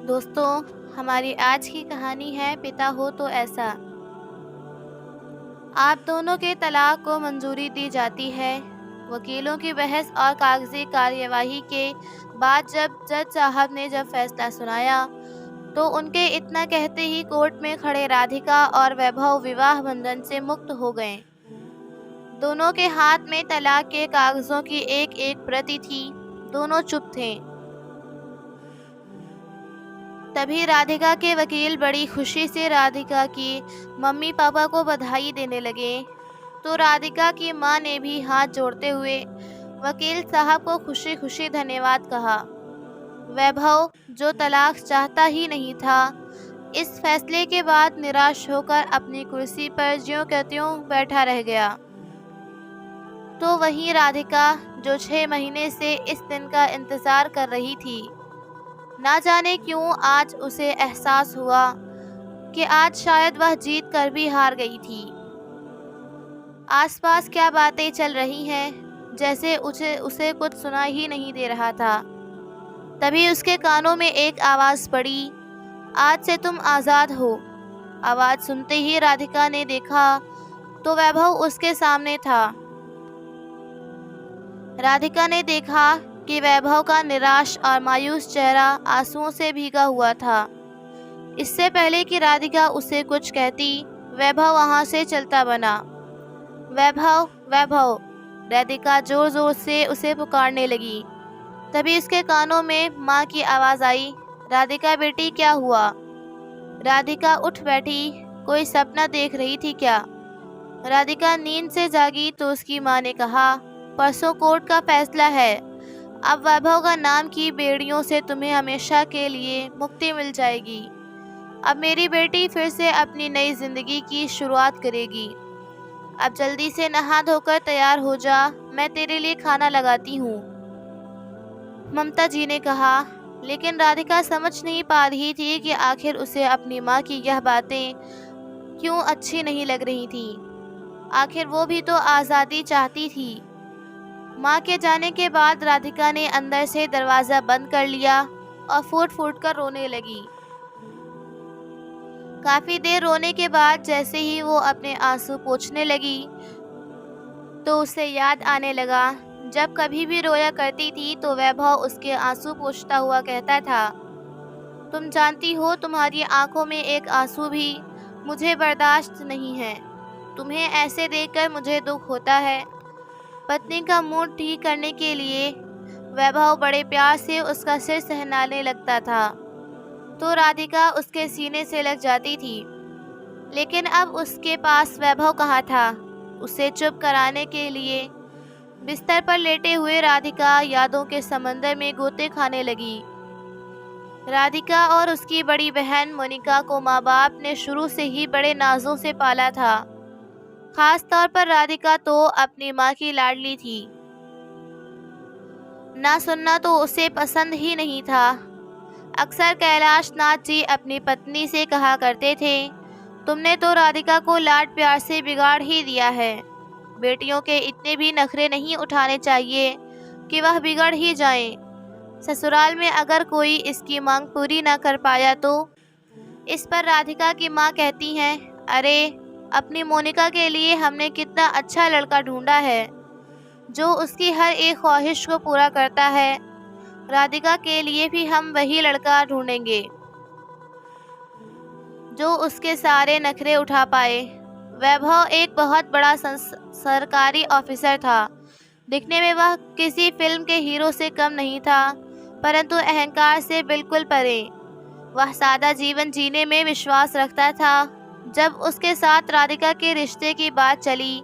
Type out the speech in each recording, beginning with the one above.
दोस्तों, हमारी आज की कहानी है पिता हो तो ऐसा। आप दोनों के तलाक को मंजूरी दी जाती है। वकीलों की बहस और कागजी कार्यवाही के बाद जब जज साहब ने फैसला सुनाया तो उनके इतना कहते ही कोर्ट में खड़े राधिका और वैभव विवाह बंधन से मुक्त हो गए। दोनों के हाथ में तलाक के कागजों की एक एक प्रति थी। दोनों चुप थे। तभी राधिका के वकील बड़ी खुशी से राधिका की मम्मी पापा को बधाई देने लगे। तो राधिका की माँ ने भी हाथ जोड़ते हुए वकील साहब को खुशी खुशी धन्यवाद कहा। वैभव, जो तलाक चाहता ही नहीं था, इस फैसले के बाद निराश होकर अपनी कुर्सी पर ज्यों का त्यों बैठा रह गया। तो वहीं राधिका, जो 6 महीने से इस दिन का इंतजार कर रही थी, ना जाने क्यों आज उसे एहसास हुआ कि आज शायद वह जीत कर भी हार गई थी। आसपास क्या बातें चल रही हैं, जैसे उसे कुछ सुना ही नहीं दे रहा था। तभी उसके कानों में एक आवाज़ पड़ी, आज से तुम आज़ाद हो। आवाज़ सुनते ही राधिका ने देखा तो वैभव उसके सामने था। राधिका ने देखा कि वैभव का निराश और मायूस चेहरा आंसुओं से भीगा हुआ था। इससे पहले कि राधिका उसे कुछ कहती, वैभव वहां से चलता बना। वैभव, वैभव, राधिका जोर जोर से उसे पुकारने लगी। तभी उसके कानों में माँ की आवाज़ आई, राधिका बेटी, क्या हुआ? राधिका उठ बैठी। कोई सपना देख रही थी क्या? राधिका नींद से जागी तो उसकी माँ ने कहा, परसों कोर्ट का फैसला है। अब वैभव का नाम की बेड़ियों से तुम्हें हमेशा के लिए मुक्ति मिल जाएगी। अब मेरी बेटी फिर से अपनी नई जिंदगी की शुरुआत करेगी। अब जल्दी से नहा धोकर तैयार हो जा, मैं तेरे लिए खाना लगाती हूँ, ममता जी ने कहा। लेकिन राधिका समझ नहीं पा रही थी कि आखिर उसे अपनी माँ की यह बातें क्यों अच्छी नहीं लग रही थी। आखिर वो भी तो आज़ादी चाहती थी। माँ के जाने के बाद राधिका ने अंदर से दरवाज़ा बंद कर लिया और फूट फूट कर रोने लगी। काफ़ी देर रोने के बाद जैसे ही वो अपने आंसू पोंछने लगी तो उसे याद आने लगा, जब कभी भी रोया करती थी तो वैभव उसके आंसू पोंछता हुआ कहता था, तुम जानती हो, तुम्हारी आंखों में एक आंसू भी मुझे बर्दाश्त नहीं है। तुम्हें ऐसे देखकर मुझे दुख होता है। पत्नी का मूड ठीक करने के लिए वैभव बड़े प्यार से उसका सिर सहलाने लगता था तो राधिका उसके सीने से लग जाती थी। लेकिन अब उसके पास वैभव कहाँ था उसे चुप कराने के लिए। बिस्तर पर लेटे हुए राधिका यादों के समंदर में गोते खाने लगी। राधिका और उसकी बड़ी बहन मोनिका को माँ बाप ने शुरू से ही बड़े नाजों से पाला था। खास तौर पर राधिका तो अपनी माँ की लाडली थी। ना सुनना तो उसे पसंद ही नहीं था। अक्सर कैलाश नाथ जी अपनी पत्नी से कहा करते थे, तुमने तो राधिका को लाड प्यार से बिगाड़ ही दिया है। बेटियों के इतने भी नखरे नहीं उठाने चाहिए कि वह बिगड़ ही जाएं। ससुराल में अगर कोई इसकी मांग पूरी ना कर पाया तो। इस पर राधिका की माँ कहती हैं, अरे, अपनी मोनिका के लिए हमने कितना अच्छा लड़का ढूंढा है जो उसकी हर एक ख्वाहिश को पूरा करता है। राधिका के लिए भी हम वही लड़का ढूंढेंगे जो उसके सारे नखरे उठा पाए। वैभव एक बहुत बड़ा सरकारी ऑफिसर था। दिखने में वह किसी फिल्म के हीरो से कम नहीं था, परंतु अहंकार से बिल्कुल परे। वह सादा जीवन जीने में विश्वास रखता था। जब उसके साथ राधिका के रिश्ते की बात चली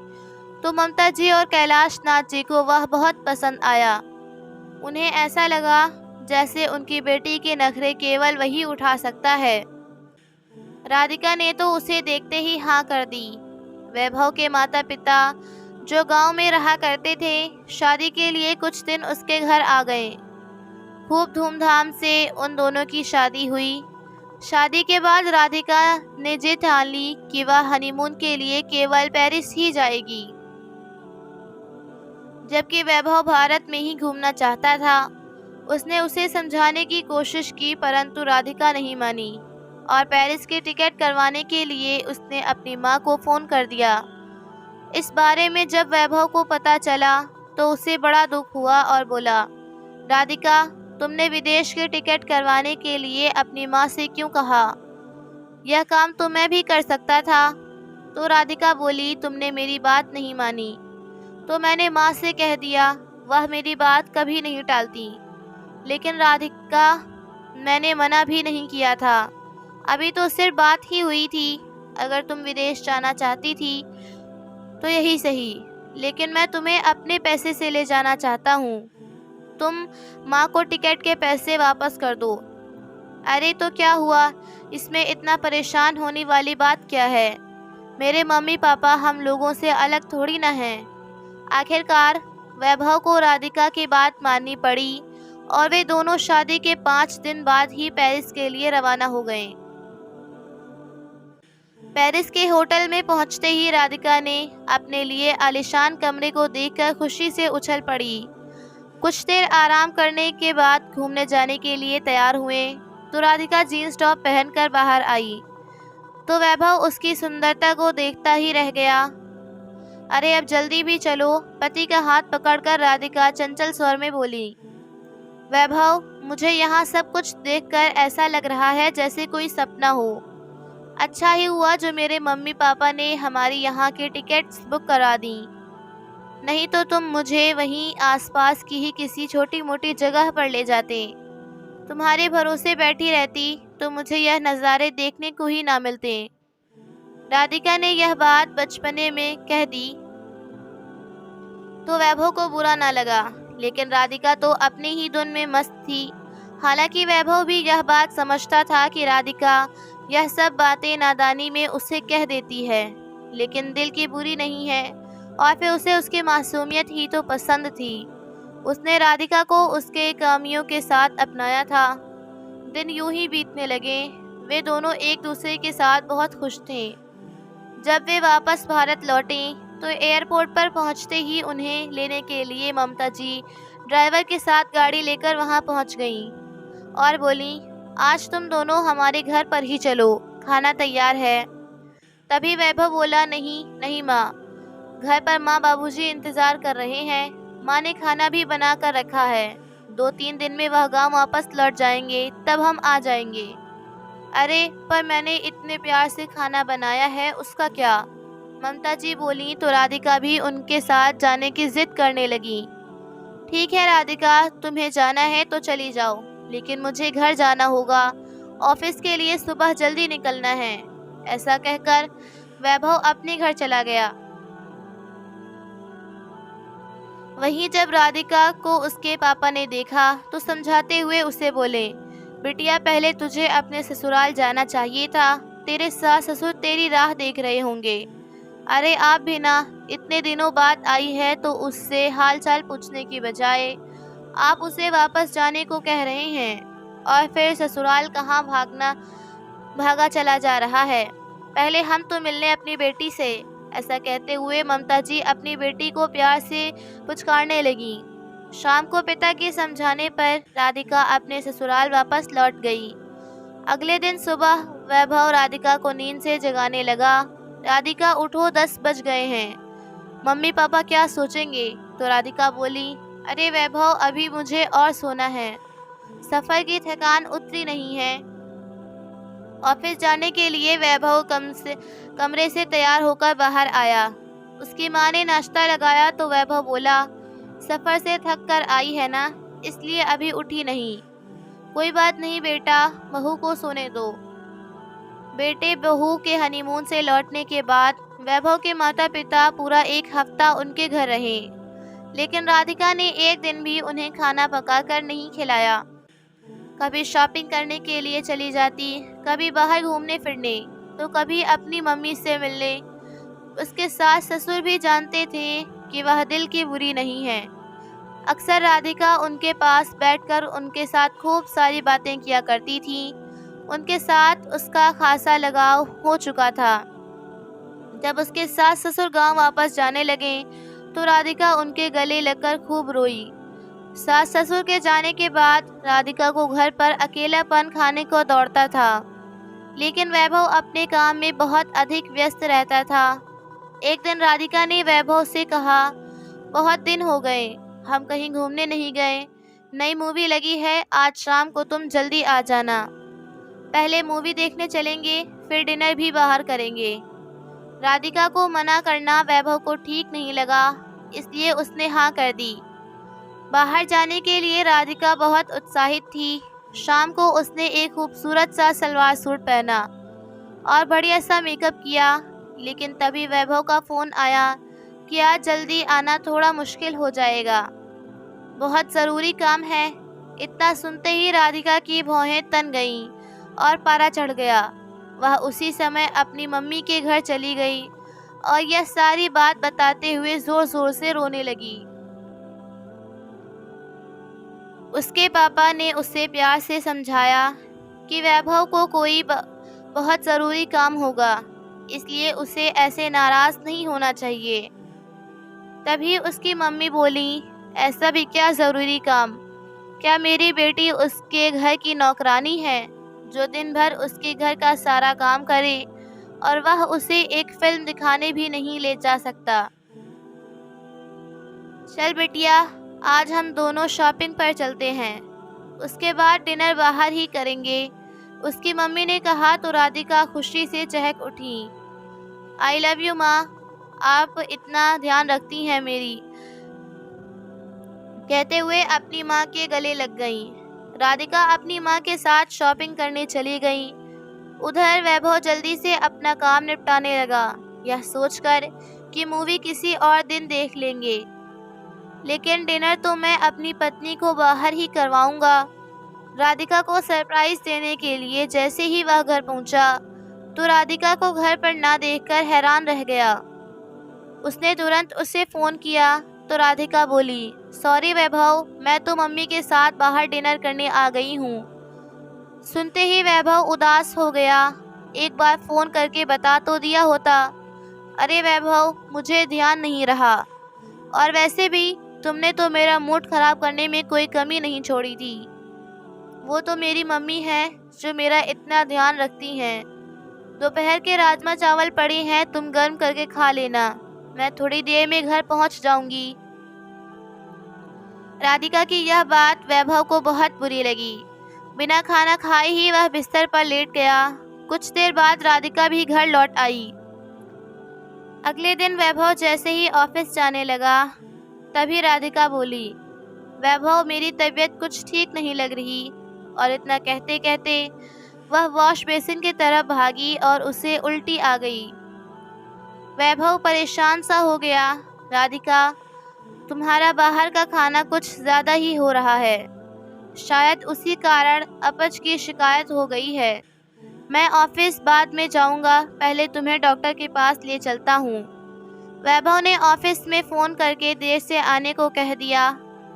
तो ममता जी और कैलाश नाथ जी को वह बहुत पसंद आया। उन्हें ऐसा लगा जैसे उनकी बेटी के नखरे केवल वही उठा सकता है। राधिका ने तो उसे देखते ही हाँ कर दी। वैभव के माता पिता, जो गांव में रहा करते थे, शादी के लिए कुछ दिन उसके घर आ गए। खूब धूमधाम से उन दोनों की शादी हुई। शादी के बाद राधिका ने जिद ठान ली कि वह हनीमून के लिए केवल पेरिस ही जाएगी, जबकि वैभव भारत में ही घूमना चाहता था। उसने उसे समझाने की कोशिश की, परंतु राधिका नहीं मानी और पेरिस की टिकट करवाने के लिए उसने अपनी माँ को फ़ोन कर दिया। इस बारे में जब वैभव को पता चला तो उसे बड़ा दुख हुआ और बोला, राधिका, तुमने विदेश की टिकट करवाने के लिए अपनी माँ से क्यों कहा? यह काम तो मैं भी कर सकता था। तो राधिका बोली, तुमने मेरी बात नहीं मानी तो मैंने माँ से कह दिया, वह मेरी बात कभी नहीं टालती। लेकिन राधिका, मैंने मना भी नहीं किया था, अभी तो सिर्फ बात ही हुई थी। अगर तुम विदेश जाना चाहती थी तो यही सही, लेकिन मैं तुम्हें अपने पैसे से ले जाना चाहता हूँ। तुम माँ को टिकट के पैसे वापस कर दो। अरे तो क्या हुआ, इसमें इतना परेशान होने वाली बात क्या है? मेरे मम्मी पापा हम लोगों से अलग थोड़ी ना हैं। आखिरकार वैभव को राधिका की बात माननी पड़ी और वे दोनों शादी के 5 दिन बाद ही पेरिस के लिए रवाना हो गए। पेरिस के होटल में पहुंचते ही राधिका ने अपने लिए आलीशान कमरे को देखकर खुशी से उछल पड़ी। कुछ देर आराम करने के बाद घूमने जाने के लिए तैयार हुए तो राधिका जीन्स टॉप पहनकर बाहर आई तो वैभव उसकी सुंदरता को देखता ही रह गया। अरे अब जल्दी भी चलो, पति का हाथ पकड़कर राधिका चंचल स्वर में बोली। वैभव, मुझे यहाँ सब कुछ देखकर ऐसा लग रहा है जैसे कोई सपना हो। अच्छा ही हुआ जो मेरे मम्मी पापा ने हमारी यहाँ की टिकट्स बुक करा दी, नहीं तो तुम मुझे वहीं आसपास की ही किसी छोटी मोटी जगह पर ले जाते। तुम्हारे भरोसे बैठी रहती तो मुझे यह नज़ारे देखने को ही ना मिलते। राधिका ने यह बात बचपने में कह दी तो वैभव को बुरा ना लगा, लेकिन राधिका तो अपनी ही धुन में मस्त थी। हालांकि वैभव भी यह बात समझता था कि राधिका यह सब बातें नादानी में उसे कह देती है, लेकिन दिल की बुरी नहीं है और फिर उसे उसकी मासूमियत ही तो पसंद थी। उसने राधिका को उसके कामियों के साथ अपनाया था। दिन यूं ही बीतने लगे। वे दोनों एक दूसरे के साथ बहुत खुश थे। जब वे वापस भारत लौटे तो एयरपोर्ट पर पहुंचते ही उन्हें लेने के लिए ममता जी ड्राइवर के साथ गाड़ी लेकर वहां पहुंच गईं और बोली, आज तुम दोनों हमारे घर पर ही चलो, खाना तैयार है। तभी वैभव बोला, नहीं नहीं माँ, घर पर माँ बाबूजी इंतज़ार कर रहे हैं। माँ ने खाना भी बना कर रखा है। 2-3 दिन में वह गांव वापस लौट जाएंगे, तब हम आ जाएंगे। अरे पर मैंने इतने प्यार से खाना बनाया है, उसका क्या? ममता जी बोली तो राधिका भी उनके साथ जाने की जिद करने लगी। ठीक है राधिका, तुम्हें जाना है तो चली जाओ, लेकिन मुझे घर जाना होगा, ऑफिस के लिए सुबह जल्दी निकलना है। ऐसा कहकर वैभव अपने घर चला गया। वहीं जब राधिका को उसके पापा ने देखा तो समझाते हुए उसे बोले, बिटिया पहले तुझे अपने ससुराल जाना चाहिए था, तेरे सास ससुर तेरी राह देख रहे होंगे। अरे आप भी ना, इतने दिनों बाद आई है तो उससे हालचाल पूछने की बजाय आप उसे वापस जाने को कह रहे हैं, और फिर ससुराल कहाँ भागा चला जा रहा है। पहले हम तो मिलने अपनी बेटी से। ऐसा कहते हुए ममता जी अपनी बेटी को प्यार से पुचकारने लगी। शाम को पिता के समझाने पर राधिका अपने ससुराल वापस लौट गई। अगले दिन सुबह वैभव राधिका को नींद से जगाने लगा। राधिका उठो, 10 बज गए हैं, मम्मी पापा क्या सोचेंगे? तो राधिका बोली, अरे वैभव, अभी मुझे और सोना है, सफ़र की थकान उतरी नहीं है। ऑफिस जाने के लिए वैभव कमरे से तैयार होकर बाहर आया। उसकी माँ ने नाश्ता लगाया तो वैभव बोला, सफ़र से थक कर आई है ना, इसलिए अभी उठी नहीं। कोई बात नहीं बेटा, बहू को सोने दो। बेटे बहू के हनीमून से लौटने के बाद वैभव के माता पिता पूरा 1 हफ्ता उनके घर रहे, लेकिन राधिका ने एक दिन भी उन्हें खाना पकाकर नहीं खिलाया। कभी शॉपिंग करने के लिए चली जाती, कभी बाहर घूमने फिरने, तो कभी अपनी मम्मी से मिलने। उसके सास ससुर भी जानते थे कि वह दिल की बुरी नहीं है। अक्सर राधिका उनके पास बैठकर उनके साथ खूब सारी बातें किया करती थी। उनके साथ उसका खासा लगाव हो चुका था। जब उसके सास ससुर गांव वापस जाने लगे तो राधिका उनके गले लगकर खूब रोई। सास ससुर के जाने के बाद राधिका को घर पर अकेलापन खाने को दौड़ता था, लेकिन वैभव अपने काम में बहुत अधिक व्यस्त रहता था। एक दिन राधिका ने वैभव से कहा, बहुत दिन हो गए, हम कहीं घूमने नहीं गए। नई मूवी लगी है, आज शाम को तुम जल्दी आ जाना। पहले मूवी देखने चलेंगे, फिर डिनर भी बाहर करेंगे। राधिका को मना करना वैभव को ठीक नहीं लगा, इसलिए उसने हाँ कर दी। बाहर जाने के लिए राधिका बहुत उत्साहित थी। शाम को उसने एक खूबसूरत सा सलवार सूट पहना और बढ़िया सा मेकअप किया, लेकिन तभी वैभव का फ़ोन आया कि आज जल्दी आना थोड़ा मुश्किल हो जाएगा, बहुत ज़रूरी काम है। इतना सुनते ही राधिका की भौहें तन गईं और पारा चढ़ गया। वह उसी समय अपनी मम्मी के घर चली गई और यह सारी बात बताते हुए ज़ोर ज़ोर से रोने लगी। उसके पापा ने उसे प्यार से समझाया कि वैभव को कोई बहुत ज़रूरी काम होगा, इसलिए उसे ऐसे नाराज़ नहीं होना चाहिए। तभी उसकी मम्मी बोली, ऐसा भी क्या ज़रूरी काम? क्या मेरी बेटी उसके घर की नौकरानी है जो दिन भर उसके घर का सारा काम करे और वह उसे एक फिल्म दिखाने भी नहीं ले जा सकता? चल बिटिया, आज हम दोनों शॉपिंग पर चलते हैं, उसके बाद डिनर बाहर ही करेंगे। उसकी मम्मी ने कहा तो राधिका खुशी से चहक उठी। आई लव यू माँ, आप इतना ध्यान रखती हैं मेरी, कहते हुए अपनी माँ के गले लग गईं। राधिका अपनी माँ के साथ शॉपिंग करने चली गई। उधर वैभव जल्दी से अपना काम निपटाने लगा, यह सोचकर कि मूवी किसी और दिन देख लेंगे, लेकिन डिनर तो मैं अपनी पत्नी को बाहर ही करवाऊंगा। राधिका को सरप्राइज देने के लिए जैसे ही वह घर पहुंचा तो राधिका को घर पर ना देखकर हैरान रह गया। उसने तुरंत उसे फ़ोन किया तो राधिका बोली, सॉरी वैभव, मैं तो मम्मी के साथ बाहर डिनर करने आ गई हूँ। सुनते ही वैभव उदास हो गया। एक बार फ़ोन करके बता तो दिया होता। अरे वैभव, मुझे ध्यान नहीं रहा, और वैसे भी तुमने तो मेरा मूड ख़राब करने में कोई कमी नहीं छोड़ी थी। वो तो मेरी मम्मी है जो मेरा इतना ध्यान रखती हैं। दोपहर के राजमा चावल पड़े हैं, तुम गर्म करके खा लेना, मैं थोड़ी देर में घर पहुंच जाऊंगी। राधिका की यह बात वैभव को बहुत बुरी लगी। बिना खाना खाए ही वह बिस्तर पर लेट गया। कुछ देर बाद राधिका भी घर लौट आई। अगले दिन वैभव जैसे ही ऑफिस जाने लगा तभी राधिका बोली, वैभव, मेरी तबीयत कुछ ठीक नहीं लग रही। और इतना कहते कहते वह वॉश बेसिन की तरफ भागी और उसे उल्टी आ गई। वैभव परेशान सा हो गया। राधिका, तुम्हारा बाहर का खाना कुछ ज़्यादा ही हो रहा है, शायद उसी कारण अपच की शिकायत हो गई है। मैं ऑफिस बाद में जाऊंगा, पहले तुम्हें डॉक्टर के पास ले चलता हूँ। वैभव ने ऑफिस में फ़ोन करके देर से आने को कह दिया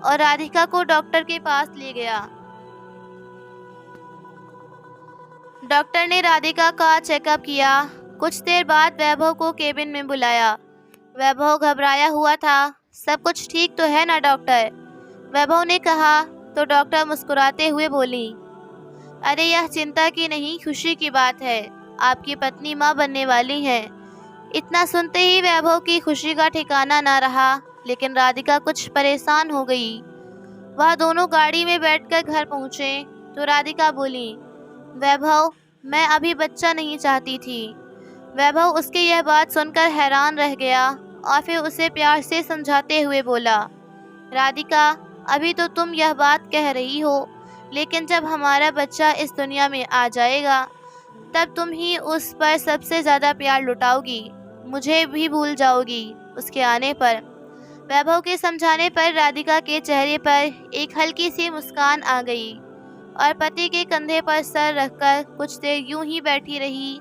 और राधिका को डॉक्टर के पास ले गया। डॉक्टर ने राधिका का चेकअप किया। कुछ देर बाद वैभव को केबिन में बुलाया। वैभव घबराया हुआ था। सब कुछ ठीक तो है ना डॉक्टर? वैभव ने कहा तो डॉक्टर मुस्कुराते हुए बोली, अरे यह चिंता की नहीं, खुशी की बात है, आपकी पत्नी माँ बनने वाली हैं। इतना सुनते ही वैभव की खुशी का ठिकाना ना रहा, लेकिन राधिका कुछ परेशान हो गई। वह दोनों गाड़ी में बैठकर घर पहुँचे तो राधिका बोली, वैभव, मैं अभी बच्चा नहीं चाहती थी। वैभव उसकी यह बात सुनकर हैरान रह गया और फिर उसे प्यार से समझाते हुए बोला, राधिका, अभी तो तुम यह बात कह रही हो, लेकिन जब हमारा बच्चा इस दुनिया में आ जाएगा तब तुम ही उस पर सबसे ज़्यादा प्यार लुटाओगी, मुझे भी भूल जाओगी उसके आने पर। वैभव के समझाने पर राधिका के चेहरे पर एक हल्की सी मुस्कान आ गई और पति के कंधे पर सर रखकर कुछ देर यूं ही बैठी रही।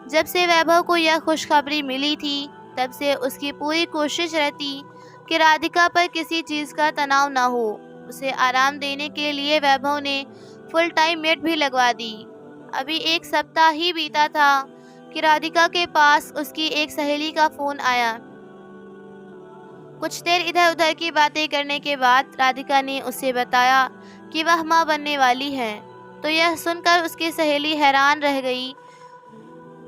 जब से वैभव को यह खुशखबरी मिली थी तब से उसकी पूरी कोशिश रहती कि राधिका पर किसी चीज़ का तनाव ना हो। उसे आराम देने के लिए वैभव ने फुल टाइम मेड भी लगवा दी। अभी एक सप्ताह ही बीता था कि राधिका के पास उसकी एक सहेली का फ़ोन आया। कुछ देर इधर उधर की बातें करने के बाद राधिका ने उसे बताया कि वह माँ बनने वाली है। तो यह सुनकर उसकी सहेली हैरान रह गई।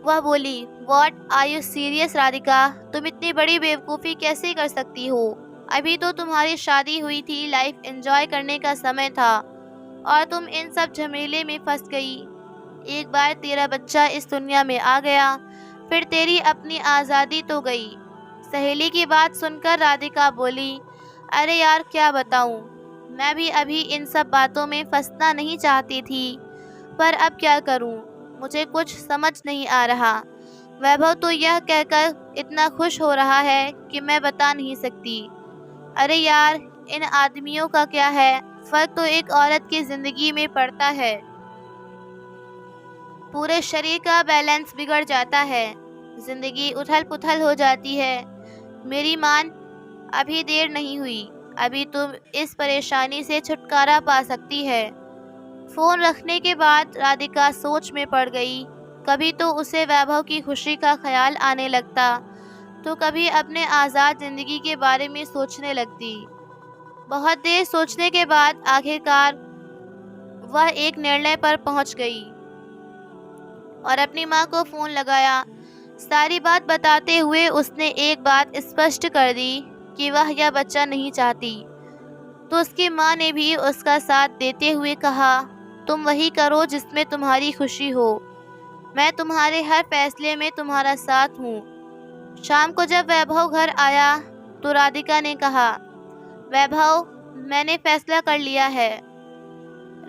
वह बोली, "What are you serious Radhika? तुम इतनी बड़ी बेवकूफ़ी कैसे कर सकती हो? अभी तो तुम्हारी शादी हुई थी, लाइफ एंजॉय करने का समय था और तुम इन सब झमेले में फंस गई। एक बार तेरा बच्चा इस दुनिया में आ गया, फिर तेरी अपनी आज़ादी तो गई।" सहेली की बात सुनकर राधिका बोली, "अरे यार, क्या बताऊं? मैं भी अभी इन सब बातों में फंसना नहीं चाहती थी, पर अब क्या करूं? मुझे कुछ समझ नहीं आ रहा। वैभव तो यह कहकर इतना खुश हो रहा है कि मैं बता नहीं सकती। अरे यार, इन आदमियों का क्या है? फर्क तो एक औरत की जिंदगी में पड़ता है, पूरे शरीर का बैलेंस बिगड़ जाता है, जिंदगी उथल पुथल हो जाती है। मेरी मान, अभी देर नहीं हुई, अभी तुम इस परेशानी से छुटकारा पा सकती है।" फोन रखने के बाद राधिका सोच में पड़ गई। कभी तो उसे वैभव की खुशी का ख्याल आने लगता, तो कभी अपने आज़ाद ज़िंदगी के बारे में सोचने लगती। बहुत देर सोचने के बाद आखिरकार वह एक निर्णय पर पहुंच गई और अपनी माँ को फ़ोन लगाया। सारी बात बताते हुए उसने एक बात स्पष्ट कर दी कि वह यह बच्चा नहीं चाहती। तो उसकी माँ ने भी उसका साथ देते हुए कहा, "तुम वही करो जिसमें तुम्हारी खुशी हो। मैं तुम्हारे हर फैसले में तुम्हारा साथ हूँ।" शाम को जब वैभव घर आया तो राधिका ने कहा, "वैभव, मैंने फैसला कर लिया है।"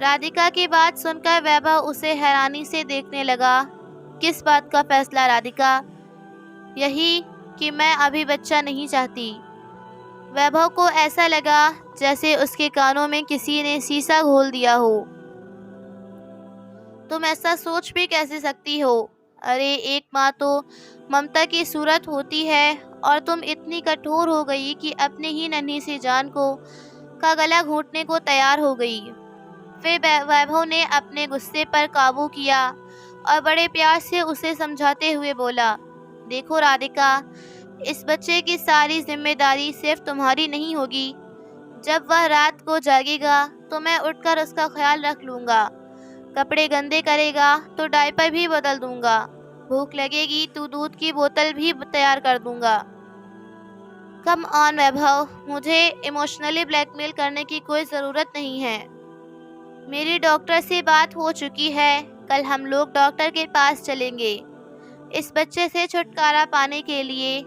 राधिका की बात सुनकर वैभव उसे हैरानी से देखने लगा। "किस बात का फैसला राधिका?" "यही कि मैं अभी बच्चा नहीं चाहती।" वैभव को ऐसा लगा जैसे उसके कानों में किसी ने शीशा घोल दिया हो। "तुम ऐसा सोच भी कैसे सकती हो? अरे, एक माँ तो ममता की सूरत होती है और तुम इतनी कठोर हो गई कि अपनी ही नन्ही सी जान को का गला घोंटने को तैयार हो गई।" फिर वैभव ने अपने गुस्से पर काबू किया और बड़े प्यार से उसे समझाते हुए बोला, "देखो राधिका, इस बच्चे की सारी जिम्मेदारी सिर्फ तुम्हारी नहीं होगी। जब वह रात को जागेगा तो मैं उठकर उसका ख्याल रख लूँगा। कपड़े गंदे करेगा तो डायपर भी बदल दूँगा। भूख लगेगी तो दूध की बोतल भी तैयार कर दूँगा। कम ऑन वैभव, मुझे इमोशनली ब्लैकमेल करने की कोई ज़रूरत नहीं है। मेरी डॉक्टर से बात हो चुकी है, कल हम लोग डॉक्टर के पास चलेंगे इस बच्चे से छुटकारा पाने के लिए।"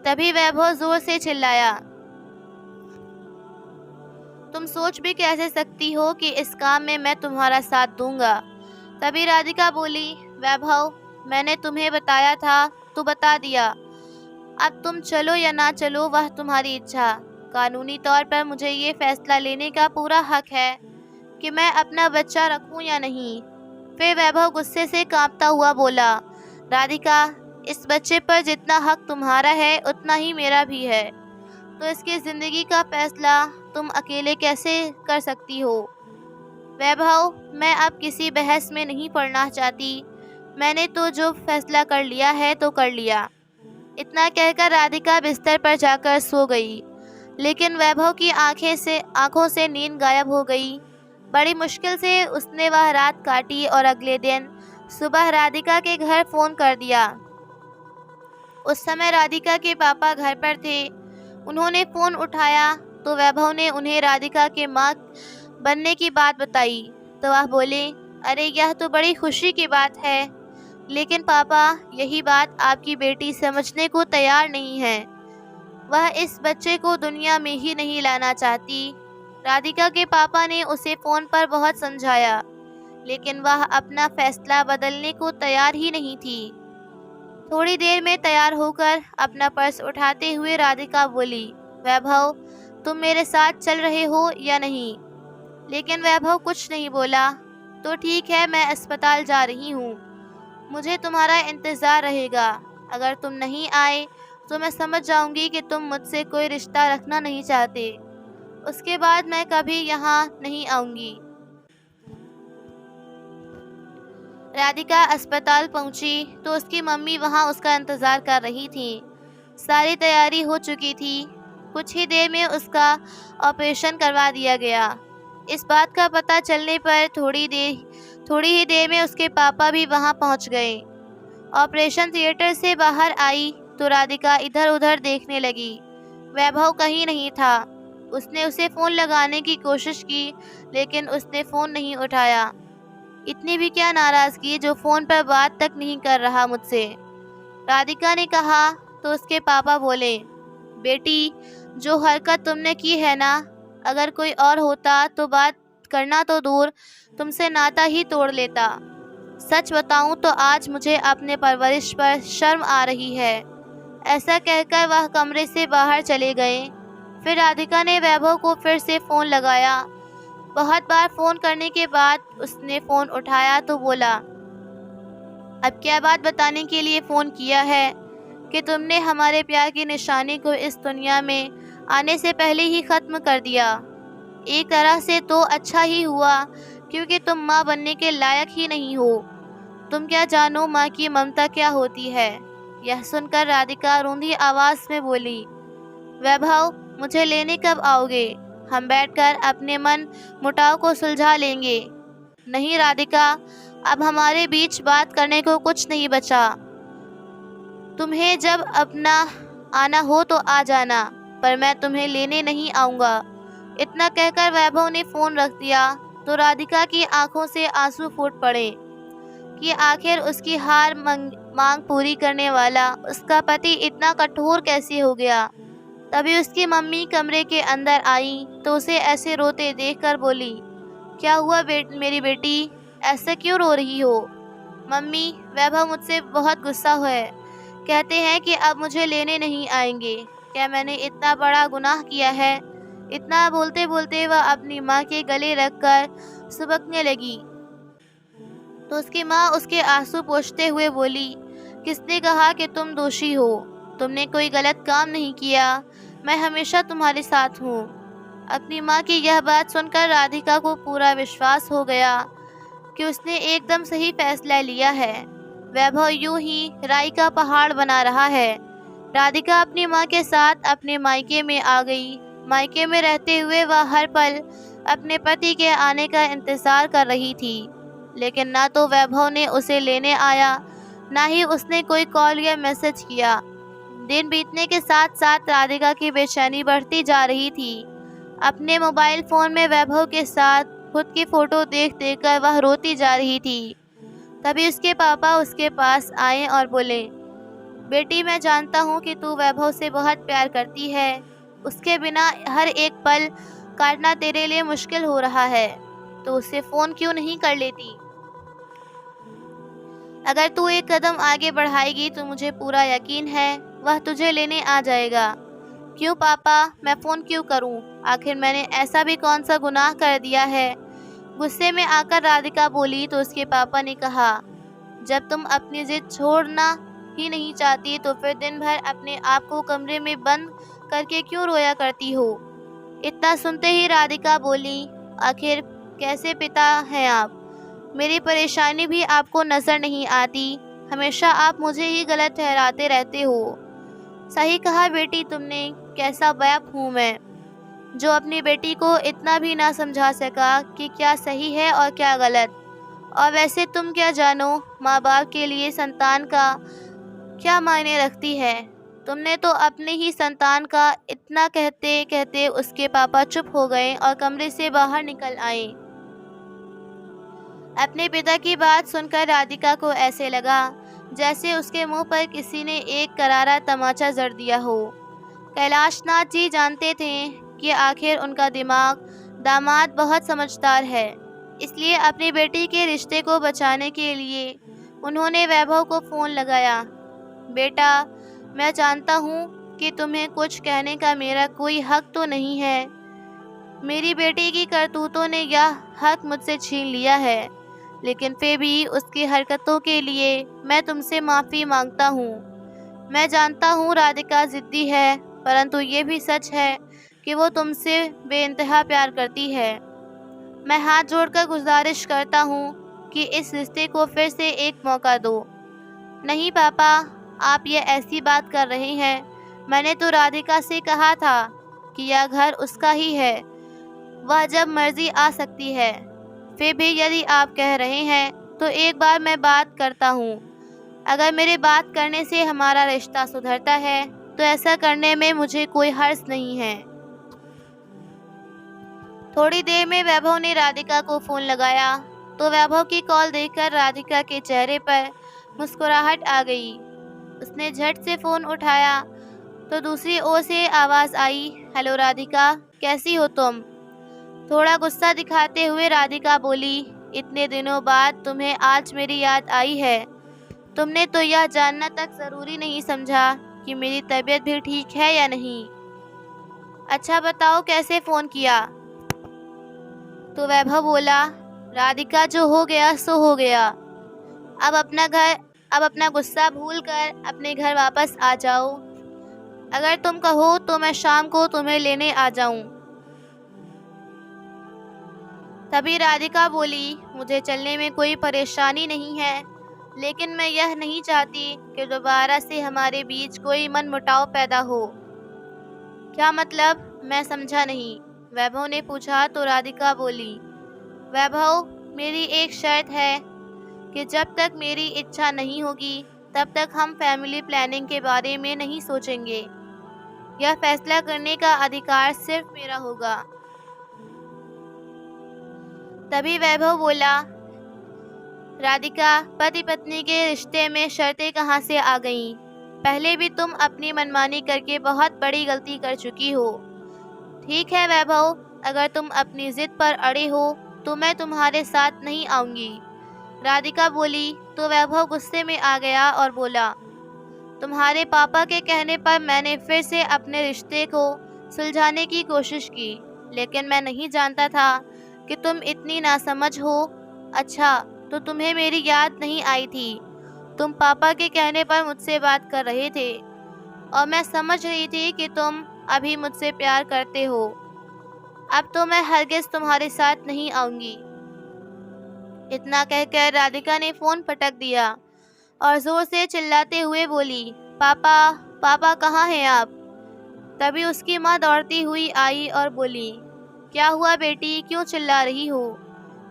तभी वैभव जोर से चिल्लाया, "तुम सोच भी कैसे सकती हो कि इस काम में मैं तुम्हारा साथ दूंगा?" तभी राधिका बोली, "वैभव, मैंने तुम्हें बताया था तो बता दिया। अब तुम चलो या ना चलो वह तुम्हारी इच्छा। कानूनी तौर पर मुझे ये फैसला लेने का पूरा हक है कि मैं अपना बच्चा रखूं या नहीं।" फिर वैभव गुस्से से कांपता हुआ बोला, "राधिका, इस बच्चे पर जितना हक तुम्हारा है उतना ही मेरा भी है, तो इसकी ज़िंदगी का फैसला तुम अकेले कैसे कर सकती हो?" "वैभव, मैं अब किसी बहस में नहीं पड़ना चाहती। मैंने तो जो फैसला कर लिया है तो कर लिया।" इतना कहकर राधिका बिस्तर पर जाकर सो गई। लेकिन वैभव की आंखों से नींद गायब हो गई। बड़ी मुश्किल से उसने वह रात काटी और अगले दिन सुबह राधिका के घर फ़ोन कर दिया। उस समय राधिका के पापा घर पर थे। उन्होंने फ़ोन उठाया तो वैभव ने उन्हें राधिका के माँ बनने की बात बताई। तो वह बोले, "अरे, यह तो बड़ी खुशी की बात है, लेकिन पापा, यही बात आपकी बेटी समझने को तैयार नहीं है। वह इस बच्चे को दुनिया में ही नहीं लाना चाहती।" राधिका के पापा ने उसे फ़ोन पर बहुत समझाया, लेकिन वह अपना फैसला बदलने को तैयार ही नहीं थी। थोड़ी देर में तैयार होकर अपना पर्स उठाते हुए राधिका बोली, "वैभव, तुम मेरे साथ चल रहे हो या नहीं?" लेकिन वैभव कुछ नहीं बोला। "तो ठीक है, मैं अस्पताल जा रही हूँ, मुझे तुम्हारा इंतज़ार रहेगा। अगर तुम नहीं आए तो मैं समझ जाऊंगी कि तुम मुझसे कोई रिश्ता रखना नहीं चाहते। उसके बाद मैं कभी यहाँ नहीं आऊँगी।" राधिका अस्पताल पहुंची तो उसकी मम्मी वहां उसका इंतज़ार कर रही थी। सारी तैयारी हो चुकी थी। कुछ ही देर में उसका ऑपरेशन करवा दिया गया। इस बात का पता चलने पर थोड़ी ही देर में उसके पापा भी वहां पहुंच गए। ऑपरेशन थिएटर से बाहर आई तो राधिका इधर उधर देखने लगी। वैभव कहीं नहीं था। उसने उसे फ़ोन लगाने की कोशिश की, लेकिन उसने फ़ोन नहीं उठाया। इतनी भी क्या नाराज़गी जो फ़ोन पर बात तक नहीं कर रहा मुझसे, राधिका ने कहा। तो उसके पापा बोले, बेटी, जो हरकत तुमने की है ना, अगर कोई और होता तो बात करना तो दूर, तुमसे नाता ही तोड़ लेता। सच बताऊं तो आज मुझे अपने परवरिश पर शर्म आ रही है। ऐसा कहकर वह कमरे से बाहर चले गए। फिर राधिका ने वैभव को फिर से फ़ोन लगाया। बहुत बार फ़ोन करने के बाद उसने फ़ोन उठाया तो बोला, अब क्या बात बताने के लिए फ़ोन किया है कि तुमने हमारे प्यार की निशानी को इस दुनिया में आने से पहले ही ख़त्म कर दिया। एक तरह से तो अच्छा ही हुआ, क्योंकि तुम माँ बनने के लायक ही नहीं हो। तुम क्या जानो माँ की ममता क्या होती है। यह सुनकर राधिका रूंधी आवाज़ में बोली, वैभव, मुझे लेने कब आओगे? हम बैठकर अपने मन मुटाव को सुलझा लेंगे। नहीं राधिका, अब हमारे बीच बात करने को कुछ नहीं बचा। तुम्हें जब अपना आना हो तो आ जाना, पर मैं तुम्हें लेने नहीं आऊँगा। इतना कहकर वैभव ने फ़ोन रख दिया तो राधिका की आंखों से आंसू फूट पड़े कि आखिर उसकी मांग पूरी करने वाला उसका पति इतना कठोर कैसे हो गया। तभी उसकी मम्मी कमरे के अंदर आई तो उसे ऐसे रोते देखकर बोली, क्या हुआ मेरी बेटी, ऐसे क्यों रो रही हो? मम्मी, वैभव मुझसे बहुत गुस्सा है। कहते हैं कि अब मुझे लेने नहीं आएंगे। क्या मैंने इतना बड़ा गुनाह किया है? इतना बोलते बोलते वह अपनी माँ के गले रखकर सुबकने लगी तो उसकी माँ उसके आंसू पोंछते हुए बोली, किसने कहा कि तुम दोषी हो? तुमने कोई गलत काम नहीं किया। मैं हमेशा तुम्हारे साथ हूँ। अपनी माँ की यह बात सुनकर राधिका को पूरा विश्वास हो गया कि उसने एकदम सही फैसला लिया है। वैभव यूं ही राई का पहाड़ बना रहा है। राधिका अपनी माँ के साथ अपने मायके में आ गई। मायके में रहते हुए वह हर पल अपने पति के आने का इंतज़ार कर रही थी, लेकिन ना तो वैभव ने उसे लेने आया, ना ही उसने कोई कॉल या मैसेज किया। दिन बीतने के साथ साथ राधिका की बेचैनी बढ़ती जा रही थी। अपने मोबाइल फ़ोन में वैभव के साथ खुद की फ़ोटो देख देख कर वह रोती जा रही थी। तभी उसके पापा उसके पास आए और बोले, बेटी, मैं जानता हूँ कि तू वैभव से बहुत प्यार करती है। उसके बिना हर एक पल काटना तेरे लिए मुश्किल हो रहा है, तो उसे फ़ोन क्यों नहीं कर लेती? अगर तू एक कदम आगे बढ़ाएगी तो मुझे पूरा यकीन है वह तुझे लेने आ जाएगा। क्यों पापा, मैं फ़ोन क्यों करूं? आखिर मैंने ऐसा भी कौन सा गुनाह कर दिया है? गुस्से में आकर राधिका बोली तो उसके पापा ने कहा, जब तुम अपनी जिद छोड़ना ही नहीं चाहती तो फिर दिन भर अपने आप को कमरे में बंद करके क्यों रोया करती हो? इतना सुनते ही राधिका बोली, आखिर कैसे पिता हैं आप? मेरी परेशानी भी आपको नज़र नहीं आती। हमेशा आप मुझे ही गलत ठहराते रहते हो। सही कहा बेटी तुमने, कैसा बाप हूँ मैं जो अपनी बेटी को इतना भी ना समझा सका कि क्या सही है और क्या गलत। और वैसे तुम क्या जानो माँ बाप के लिए संतान का क्या मायने रखती है। तुमने तो अपने ही संतान का इतना कहते कहते उसके पापा चुप हो गए और कमरे से बाहर निकल आए। अपने पिता की बात सुनकर राधिका को ऐसे लगा जैसे उसके मुंह पर किसी ने एक करारा तमाचा जड़ दिया हो। कैलाशनाथ जी जानते थे कि आखिर उनका दामाद बहुत समझदार है, इसलिए अपनी बेटी के रिश्ते को बचाने के लिए उन्होंने वैभव को फ़ोन लगाया। बेटा, मैं जानता हूँ कि तुम्हें कुछ कहने का मेरा कोई हक तो नहीं है। मेरी बेटी की करतूतों ने यह हक मुझसे छीन लिया है, लेकिन फिर भी उसकी हरकतों के लिए मैं तुमसे माफ़ी मांगता हूँ। मैं जानता हूँ राधिका ज़िद्दी है, परंतु ये भी सच है कि वो तुमसे बेइंतहा प्यार करती है। मैं हाथ जोड़कर गुजारिश करता हूँ कि इस रिश्ते को फिर से एक मौका दो। नहीं पापा, आप ये ऐसी बात कर रहे हैं। मैंने तो राधिका से कहा था कि यह घर उसका ही है, वह जब मर्जी आ सकती है। फिर भी यदि आप कह रहे हैं तो एक बार मैं बात करता हूँ। अगर मेरे बात करने से हमारा रिश्ता सुधरता है तो ऐसा करने में मुझे कोई हर्ज नहीं है। थोड़ी देर में वैभव ने राधिका को फ़ोन लगाया तो वैभव की कॉल देखकर राधिका के चेहरे पर मुस्कुराहट आ गई। उसने झट से फ़ोन उठाया तो दूसरी ओर से आवाज़ आई, हेलो राधिका, कैसी हो तुम? थोड़ा गुस्सा दिखाते हुए राधिका बोली, इतने दिनों बाद तुम्हें आज मेरी याद आई है। तुमने तो यह जानना तक ज़रूरी नहीं समझा कि मेरी तबीयत भी ठीक है या नहीं। अच्छा बताओ कैसे फ़ोन किया? तो वैभव बोला, राधिका जो हो गया सो हो गया। अब अपना गुस्सा भूलकर अपने घर वापस आ जाओ। अगर तुम कहो तो मैं शाम को तुम्हें लेने आ जाऊं। तभी राधिका बोली, मुझे चलने में कोई परेशानी नहीं है, लेकिन मैं यह नहीं चाहती कि दोबारा से हमारे बीच कोई मनमुटाव पैदा हो। क्या मतलब? मैं समझा नहीं, वैभव ने पूछा तो राधिका बोली, वैभव, मेरी एक शर्त है कि जब तक मेरी इच्छा नहीं होगी तब तक हम फैमिली प्लानिंग के बारे में नहीं सोचेंगे। यह फैसला करने का अधिकार सिर्फ मेरा होगा। तभी वैभव बोला, राधिका, पति पत्नी के रिश्ते में शर्तें कहाँ से आ गईं? पहले भी तुम अपनी मनमानी करके बहुत बड़ी गलती कर चुकी हो। ठीक है वैभव, अगर तुम अपनी जिद पर अड़े हो तो मैं तुम्हारे साथ नहीं आऊंगी। राधिका बोली तो वैभव गुस्से में आ गया और बोला, तुम्हारे पापा के कहने पर मैंने फिर से अपने रिश्ते को सुलझाने की कोशिश की, लेकिन मैं नहीं जानता था कि तुम इतनी नासमझ हो। अच्छा, तो तुम्हें मेरी याद नहीं आई थी? तुम पापा के कहने पर मुझसे बात कर रहे थे और मैं समझ रही थी कि तुम अभी मुझसे प्यार करते हो। अब तो मैं हरगिज़ तुम्हारे साथ नहीं आऊँगी। इतना कहकर राधिका ने फ़ोन पटक दिया और ज़ोर से चिल्लाते हुए बोली, पापा, पापा कहाँ हैं आप? तभी उसकी माँ दौड़ती हुई आई और बोली, क्या हुआ बेटी, क्यों चिल्ला रही हो?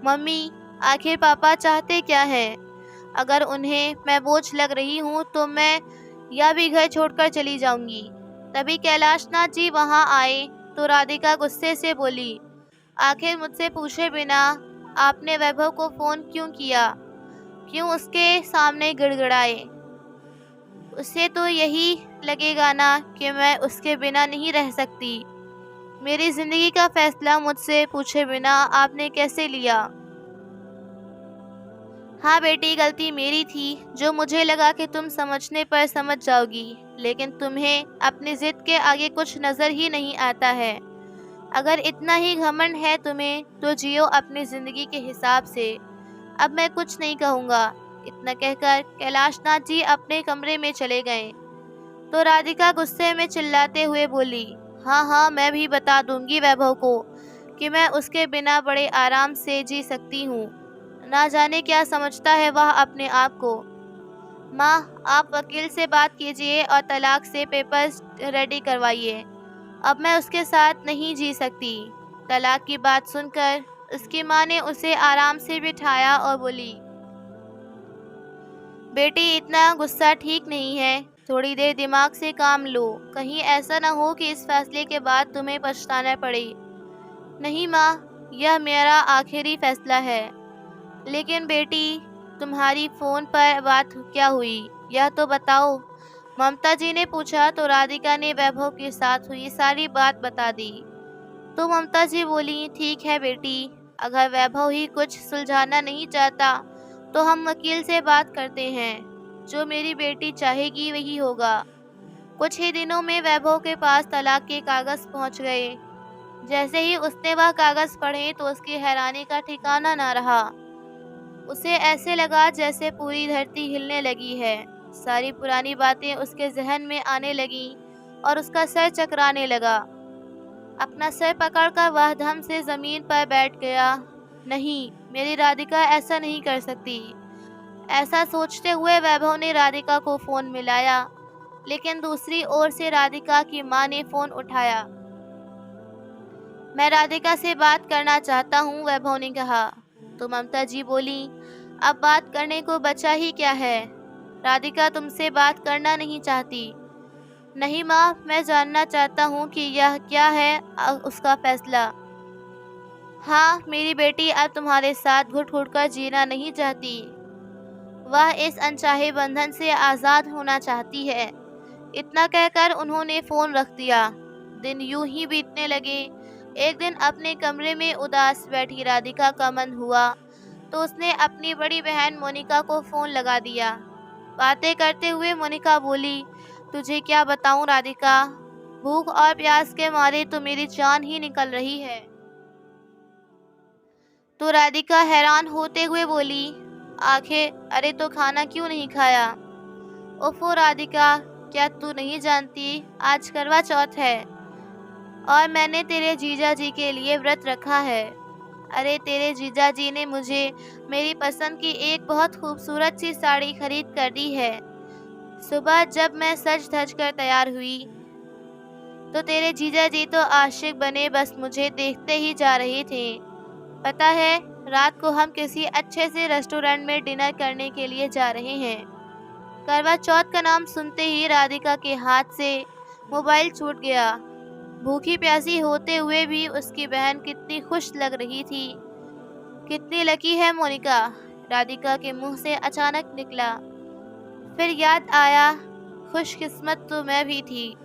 मम्मी, आखिर पापा चाहते क्या हैं? अगर उन्हें मैं बोझ लग रही हूँ तो मैं यह भी घर छोड़कर चली जाऊंगी। तभी कैलाशनाथ जी वहाँ आए तो राधिका गुस्से से बोली, आखिर मुझसे पूछे बिना आपने वैभव को फ़ोन क्यों किया? क्यों उसके सामने गिड़गिड़ाए? उसे तो यही लगेगा ना कि मैं उसके बिना नहीं रह सकती। मेरी ज़िंदगी का फैसला मुझसे पूछे बिना आपने कैसे लिया? हाँ बेटी, गलती मेरी थी, जो मुझे लगा कि तुम समझने पर समझ जाओगी, लेकिन तुम्हें अपनी ज़िद के आगे कुछ नज़र ही नहीं आता है। अगर इतना ही घमंड है तुम्हें तो जियो अपनी ज़िंदगी के हिसाब से। अब मैं कुछ नहीं कहूँगा। इतना कहकर कैलाशनाथ जी अपने कमरे में चले गए तो राधिका गुस्से में चिल्लाते हुए बोली, हाँ हाँ, मैं भी बता दूंगी वैभव को कि मैं उसके बिना बड़े आराम से जी सकती हूँ। ना जाने क्या समझता है वह अपने आप को। माँ, आप वकील से बात कीजिए और तलाक से पेपर्स रेडी करवाइए। अब मैं उसके साथ नहीं जी सकती। तलाक की बात सुनकर उसकी माँ ने उसे आराम से बिठाया और बोली, बेटी, इतना गुस्सा ठीक नहीं है। थोड़ी देर दिमाग से काम लो। कहीं ऐसा ना हो कि इस फैसले के बाद तुम्हें पछताना पड़े। नहीं माँ, यह मेरा आखिरी फैसला है। लेकिन बेटी, तुम्हारी फ़ोन पर बात क्या हुई, यह तो बताओ। ममता जी ने पूछा तो राधिका ने वैभव के साथ हुई सारी बात बता दी। तो ममता जी बोली, ठीक है बेटी, अगर वैभव ही कुछ सुलझाना नहीं चाहता तो हम वकील से बात करते हैं। जो मेरी बेटी चाहेगी वही होगा। कुछ ही दिनों में वैभव के पास तलाक के कागज़ पहुंच गए। जैसे ही उसने वह कागज़ पढ़े तो उसकी हैरानी का ठिकाना ना रहा। उसे ऐसे लगा जैसे पूरी धरती हिलने लगी है। सारी पुरानी बातें उसके जहन में आने लगीं और उसका सर चकराने लगा। अपना सर पकड़कर वह धम से ज़मीन पर बैठ गया। नहीं, मेरी राधिका ऐसा नहीं कर सकती। ऐसा सोचते हुए वैभव ने राधिका को फ़ोन मिलाया, लेकिन दूसरी ओर से राधिका की माँ ने फ़ोन उठाया। मैं राधिका से बात करना चाहता हूँ, वैभव ने कहा। तो ममता जी बोली, अब बात करने को बचा ही क्या है? राधिका तुमसे बात करना नहीं चाहती। नहीं माँ, मैं जानना चाहता हूँ कि यह क्या है उसका फैसला। हाँ, मेरी बेटी अब तुम्हारे साथ घुट घुट कर जीना नहीं चाहती। वह इस अनचाहे बंधन से आज़ाद होना चाहती है। इतना कहकर उन्होंने फ़ोन रख दिया। दिन यूं ही बीतने लगे। एक दिन अपने कमरे में उदास बैठी राधिका का मन हुआ तो उसने अपनी बड़ी बहन मोनिका को फ़ोन लगा दिया। बातें करते हुए मोनिका बोली, तुझे क्या बताऊं राधिका, भूख और प्यास के मारे तो मेरी जान ही निकल रही है। तो राधिका हैरान होते हुए बोली, आखिर अरे तो खाना क्यों नहीं खाया? ओफो राधिका, क्या तू नहीं जानती आज करवा चौथ है और मैंने तेरे जीजा जी के लिए व्रत रखा है। अरे तेरे जीजा जी ने मुझे मेरी पसंद की एक बहुत खूबसूरत सी साड़ी खरीद कर दी है। सुबह जब मैं सज धज कर तैयार हुई तो तेरे जीजा जी तो आशिक बने बस मुझे देखते ही जा रहे थे। पता है, रात को हम किसी अच्छे से रेस्टोरेंट में डिनर करने के लिए जा रहे हैं। करवा चौथ का नाम सुनते ही राधिका के हाथ से मोबाइल छूट गया। भूखी प्यासी होते हुए भी उसकी बहन कितनी खुश लग रही थी। कितनी लकी है मोनिका, राधिका के मुंह से अचानक निकला। फिर याद आया, खुशकिस्मत तो मैं भी थी।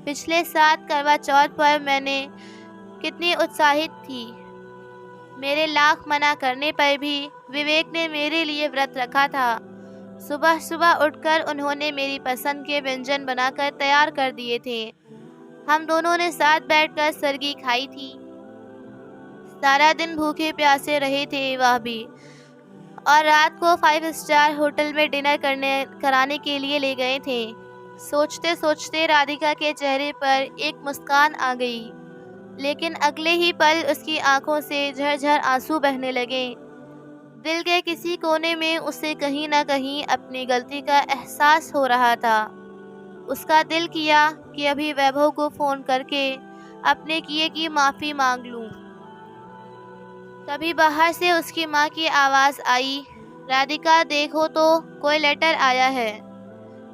पिछले 7 करवा चौथ पर मैंने कितनी उत्साहित थी। मेरे लाख मना करने पर भी विवेक ने मेरे लिए व्रत रखा था। सुबह सुबह उठकर उन्होंने मेरी पसंद के व्यंजन बनाकर तैयार कर दिए थे। हम दोनों ने साथ बैठकर सरगी खाई थी। सारा दिन भूखे प्यासे रहे थे वह भी, और रात को 5 स्टार होटल में डिनर कराने के लिए ले गए थे। सोचते सोचते राधिका के चेहरे पर एक मुस्कान आ गई, लेकिन अगले ही पल उसकी आंखों से झरझर आंसू बहने लगे। दिल के किसी कोने में उसे कहीं न कहीं अपनी गलती का एहसास हो रहा था। उसका दिल किया कि अभी वैभव को फ़ोन करके अपने किए की माफ़ी मांग लूं। तभी बाहर से उसकी माँ की आवाज़ आई, राधिका देखो तो कोई लेटर आया है।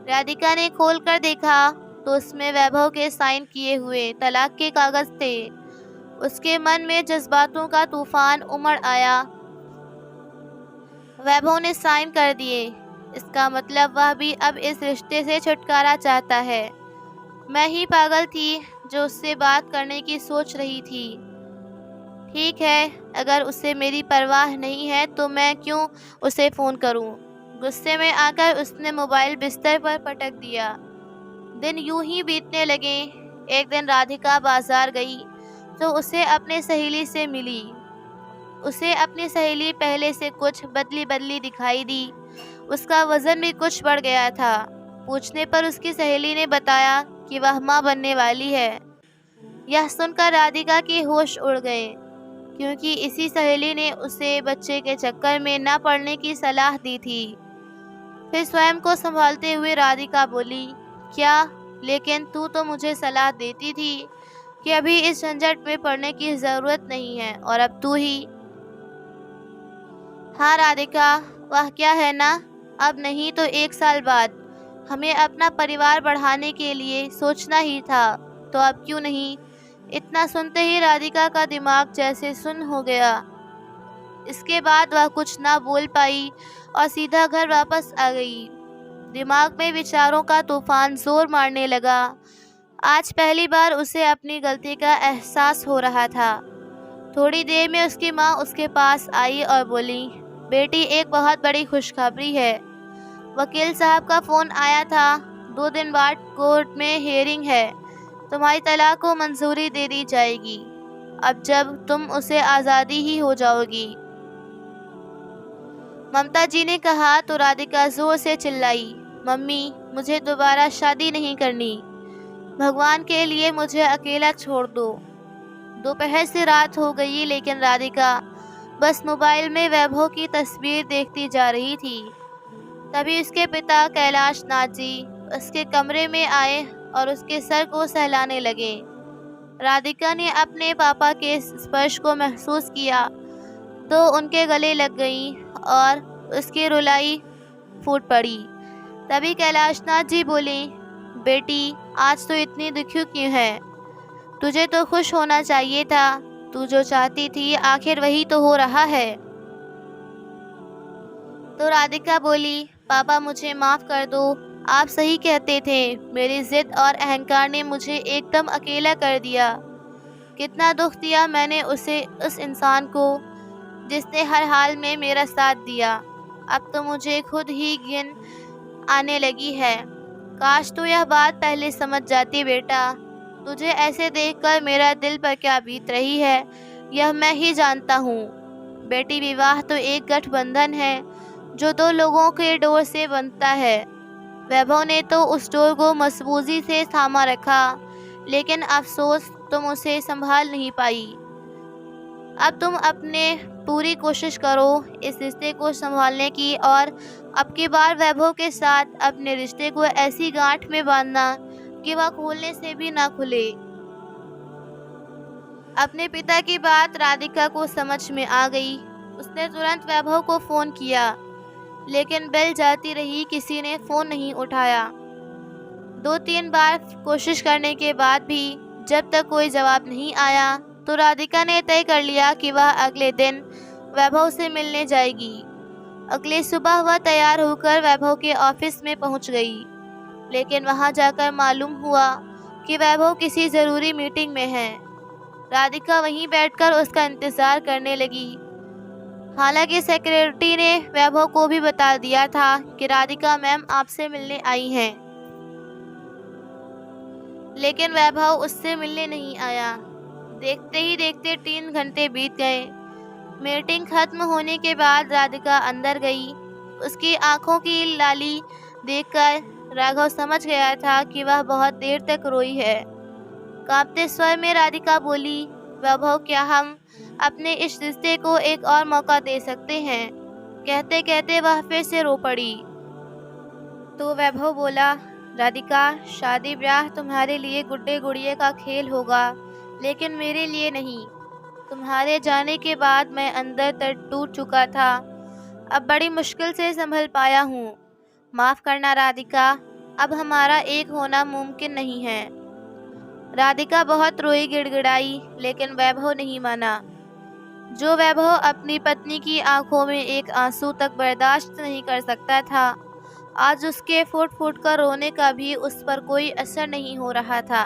राधिका ने खोलकर देखा तो उसमें वैभव के साइन किए हुए तलाक के कागज़ थे। उसके मन में जज्बातों का तूफान उमड़ आया। वैभव ने साइन कर दिए, इसका मतलब वह भी अब इस रिश्ते से छुटकारा चाहता है। मैं ही पागल थी जो उससे बात करने की सोच रही थी। ठीक है, अगर उसे मेरी परवाह नहीं है तो मैं क्यों उसे फ़ोन करूं? गुस्से में आकर उसने मोबाइल बिस्तर पर पटक दिया। दिन यूं ही बीतने लगे। एक दिन राधिका बाजार गई तो उसे अपने सहेली से मिली। उसे अपनी सहेली पहले से कुछ बदली बदली दिखाई दी। उसका वज़न भी कुछ बढ़ गया था। पूछने पर उसकी सहेली ने बताया कि वह माँ बनने वाली है। यह सुनकर राधिका के होश उड़ गए, क्योंकि इसी सहेली ने उसे बच्चे के चक्कर में न पड़ने की सलाह दी थी। फिर स्वयं को संभालते हुए राधिका बोली, क्या, लेकिन तू तो मुझे सलाह देती थी कि अभी इस झंझट में पड़ने की ज़रूरत नहीं है, और अब तू ही। हाँ राधिका, वह क्या है ना, अब नहीं तो 1 साल बाद हमें अपना परिवार बढ़ाने के लिए सोचना ही था, तो अब क्यों नहीं। इतना सुनते ही राधिका का दिमाग जैसे सुन्न हो गया। इसके बाद वह कुछ ना बोल पाई और सीधा घर वापस आ गई। दिमाग में विचारों का तूफान जोर मारने लगा। आज पहली बार उसे अपनी गलती का एहसास हो रहा था। थोड़ी देर में उसकी माँ उसके पास आई और बोली, बेटी, एक बहुत बड़ी खुशखबरी है। वकील साहब का फ़ोन आया था। 2 दिन बाद कोर्ट में हियरिंग है। तुम्हारी तलाक को मंजूरी दे दी जाएगी। अब जब तुम उसे आज़ादी ही हो जाओगी। ममता जी ने कहा तो राधिका जोर से चिल्लाई, मम्मी, मुझे दोबारा शादी नहीं करनी। भगवान के लिए मुझे अकेला छोड़ दो। दोपहर से रात हो गई, लेकिन राधिका बस मोबाइल में वैभव की तस्वीर देखती जा रही थी। तभी उसके पिता कैलाश नाथ जी उसके कमरे में आए और उसके सर को सहलाने लगे। राधिका ने अपने पापा के स्पर्श को महसूस किया तो उनके गले लग गई और उसकी रुलाई फूट पड़ी। तभी कैलाशनाथ जी बोले, बेटी आज तो इतनी दुखी क्यों है? तुझे तो खुश होना चाहिए था। तू जो चाहती थी आखिर वही तो हो रहा है। तो राधिका बोली, पापा मुझे माफ़ कर दो। आप सही कहते थे, मेरी जिद और अहंकार ने मुझे एकदम अकेला कर दिया। कितना दुख दिया मैंने उस इंसान को जिसने हर हाल में मेरा साथ दिया। अब तो मुझे खुद ही घिन आने लगी है। काश तू यह बात पहले समझ जाती बेटा। तुझे ऐसे देखकर मेरा दिल पर क्या बीत रही है यह मैं ही जानता हूँ। बेटी विवाह तो एक गठबंधन है जो दो लोगों के डोर से बनता है। वैभव ने तो उस डोर को मजबूती से थामा रखा, लेकिन अफसोस तुम उसे संभाल नहीं पाई। अब तुम अपने पूरी कोशिश करो इस रिश्ते को संभालने की और अब की बार वैभव के साथ अपने रिश्ते को ऐसी गांठ में बांधना कि वह खोलने से भी ना खुले। अपने पिता की बात राधिका को समझ में आ गई। उसने तुरंत वैभव को फ़ोन किया, लेकिन बेल जाती रही, किसी ने फ़ोन नहीं उठाया। 2-3 बार कोशिश करने के बाद भी जब तक कोई जवाब नहीं आया तो राधिका ने तय कर लिया कि वह अगले दिन वैभव से मिलने जाएगी। अगली सुबह वह तैयार होकर वैभव के ऑफिस में पहुंच गई, लेकिन वहां जाकर मालूम हुआ कि वैभव किसी ज़रूरी मीटिंग में है। राधिका वहीं बैठकर उसका इंतज़ार करने लगी। हालांकि सेक्रेटरी ने वैभव को भी बता दिया था कि राधिका मैम आपसे मिलने आई हैं, लेकिन वैभव उससे मिलने नहीं आया। देखते ही देखते 3 घंटे बीत गए। मीटिंग खत्म होने के बाद राधिका अंदर गई। उसकी आंखों की लाली देखकर राघव समझ गया था कि वह बहुत देर तक रोई है। कांपते स्वर में राधिका बोली, वैभव क्या हम अपने इस रिश्ते को एक और मौका दे सकते हैं? कहते कहते वह फिर से रो पड़ी। तो वैभव बोला, राधिका शादी ब्याह तुम्हारे लिए गुड्डे गुड़िये का खेल होगा, लेकिन मेरे लिए नहीं। तुम्हारे जाने के बाद मैं अंदर तक टूट चुका था, अब बड़ी मुश्किल से संभल पाया हूँ। माफ़ करना राधिका, अब हमारा एक होना मुमकिन नहीं है। राधिका बहुत रोई, गिड़गिड़ाई, लेकिन वैभव नहीं माना। जो वैभव अपनी पत्नी की आंखों में एक आंसू तक बर्दाश्त नहीं कर सकता था, आज उसके फूट फूट कर रोने का भी उस पर कोई असर नहीं हो रहा था।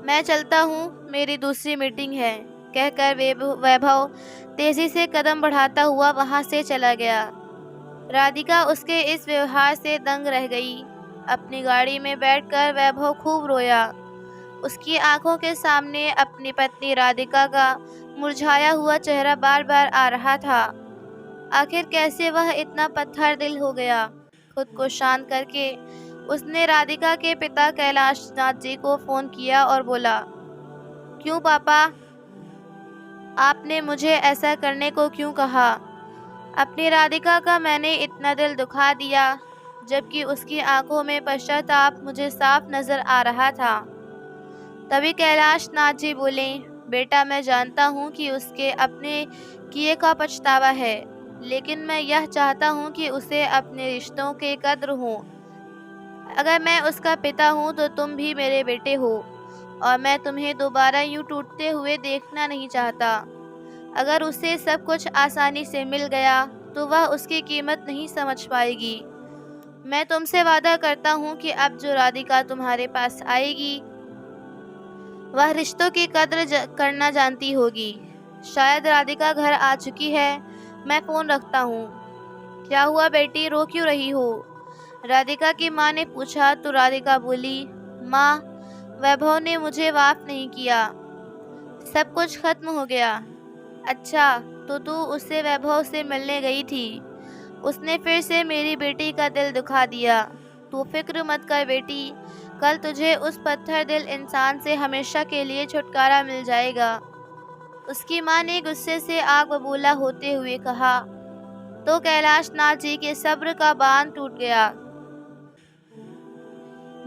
मैं चलता हूँ, मेरी दूसरी मीटिंग है, कहकर वैभव तेजी से कदम बढ़ाता हुआ वहाँ से चला गया। राधिका उसके इस व्यवहार से दंग रह गई। अपनी गाड़ी में बैठकर वैभव खूब रोया। उसकी आंखों के सामने अपनी पत्नी राधिका का मुरझाया हुआ चेहरा बार बार आ रहा था। आखिर कैसे वह इतना पत्थर दिल हो गया? खुद को शांत करके उसने राधिका के पिता कैलाशनाथ जी को फ़ोन किया और बोला, क्यों पापा, आपने मुझे ऐसा करने को क्यों कहा? अपनी राधिका का मैंने इतना दिल दुखा दिया, जबकि उसकी आंखों में पश्चाताप मुझे साफ नज़र आ रहा था। तभी कैलाशनाथ जी बोले, बेटा मैं जानता हूँ कि उसके अपने किए का पछतावा है, लेकिन मैं यह चाहता हूँ कि उसे अपने रिश्तों के कद्र हो। अगर मैं उसका पिता हूँ तो तुम भी मेरे बेटे हो, और मैं तुम्हें दोबारा यूँ टूटते हुए देखना नहीं चाहता। अगर उसे सब कुछ आसानी से मिल गया तो वह उसकी कीमत नहीं समझ पाएगी। मैं तुमसे वादा करता हूँ कि अब जो राधिका तुम्हारे पास आएगी वह रिश्तों की कद्र करना जानती होगी। शायद राधिका घर आ चुकी है, मैं फ़ोन रखता हूँ। क्या हुआ बेटी, रो क्यों रही हो? राधिका की माँ ने पूछा तो राधिका बोली, माँ वैभव ने मुझे माफ़ नहीं किया, सब कुछ खत्म हो गया। अच्छा, तो तू उससे वैभव से मिलने गई थी, उसने फिर से मेरी बेटी का दिल दुखा दिया। तू फिक्र मत कर बेटी, कल तुझे उस पत्थर दिल इंसान से हमेशा के लिए छुटकारा मिल जाएगा। उसकी माँ ने गुस्से से आग बबूला होते हुए कहा। तो कैलाशनाथ जी के सब्र का बांध टूट गया।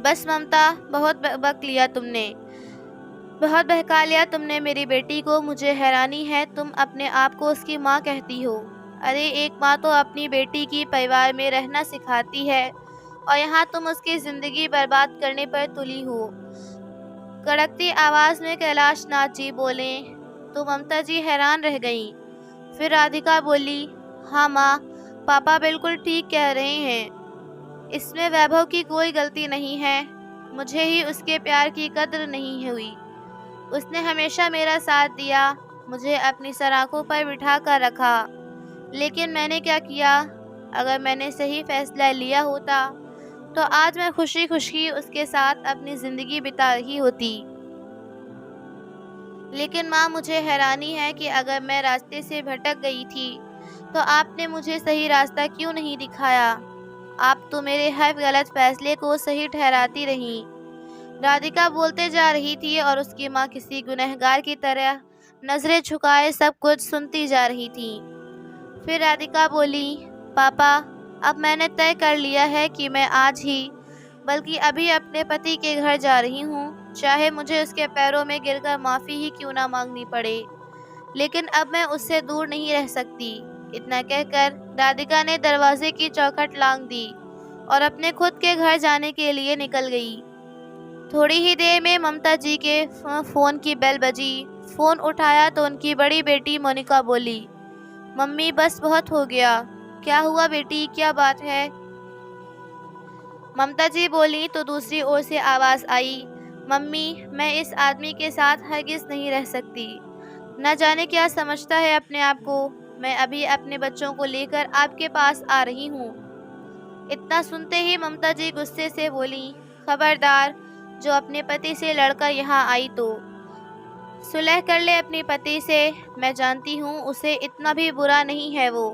बस ममता, बहुत बक लिया तुमने, बहुत बहका लिया तुमने मेरी बेटी को। मुझे हैरानी है तुम अपने आप को उसकी माँ कहती हो। अरे एक माँ तो अपनी बेटी की परिवार में रहना सिखाती है और यहाँ तुम उसकी ज़िंदगी बर्बाद करने पर तुली हो। कड़कती आवाज़ में कैलाश नाथ जी बोले तो ममता जी हैरान रह गईं। फिर राधिका बोली, हाँ माँ, पापा बिल्कुल ठीक कह रहे हैं, इसमें वैभव की कोई गलती नहीं है। मुझे ही उसके प्यार की कद्र नहीं हुई। उसने हमेशा मेरा साथ दिया, मुझे अपनी सराखों पर बिठा कर रखा। लेकिन मैंने क्या किया? अगर मैंने सही फैसला लिया होता तो आज मैं खुशी खुशी उसके साथ अपनी ज़िंदगी बिता रही होती। लेकिन माँ, मुझे हैरानी है कि अगर मैं रास्ते से भटक गई थी तो आपने मुझे सही रास्ता क्यों नहीं दिखाया? आप तो मेरे हर गलत फैसले को सही ठहराती रहीं। राधिका बोलते जा रही थी और उसकी माँ किसी गुनहगार की तरह नजरें झुकाए सब कुछ सुनती जा रही थी। फिर राधिका बोली, पापा, अब मैंने तय कर लिया है कि मैं आज ही, बल्कि अभी अपने पति के घर जा रही हूँ, चाहे मुझे उसके पैरों में गिरकर माफ़ी ही क्यों ना मांगनी पड़े। लेकिन अब मैं उससे दूर नहीं रह सकती। इतना कहकर राधिका ने दरवाजे की चौखट लांघ दी और अपने खुद के घर जाने के लिए निकल गई। थोड़ी ही देर में ममता जी के फ़ोन की बेल बजी। फ़ोन उठाया तो उनकी बड़ी बेटी मोनिका बोली, मम्मी बस बहुत हो गया। क्या हुआ बेटी, क्या बात है? ममता जी बोली तो दूसरी ओर से आवाज़ आई, मम्मी, मैं इस आदमी के साथ हरगिज़ नहीं रह सकती। न जाने क्या समझता है अपने आप को। मैं अभी अपने बच्चों को लेकर आपके पास आ रही हूँ। इतना सुनते ही ममता जी गुस्से से बोली, खबरदार, जो अपने पति से लड़कर यहाँ आई तो सुलह कर ले अपने पति से। मैं जानती हूँ उसे इतना भी बुरा नहीं है वो।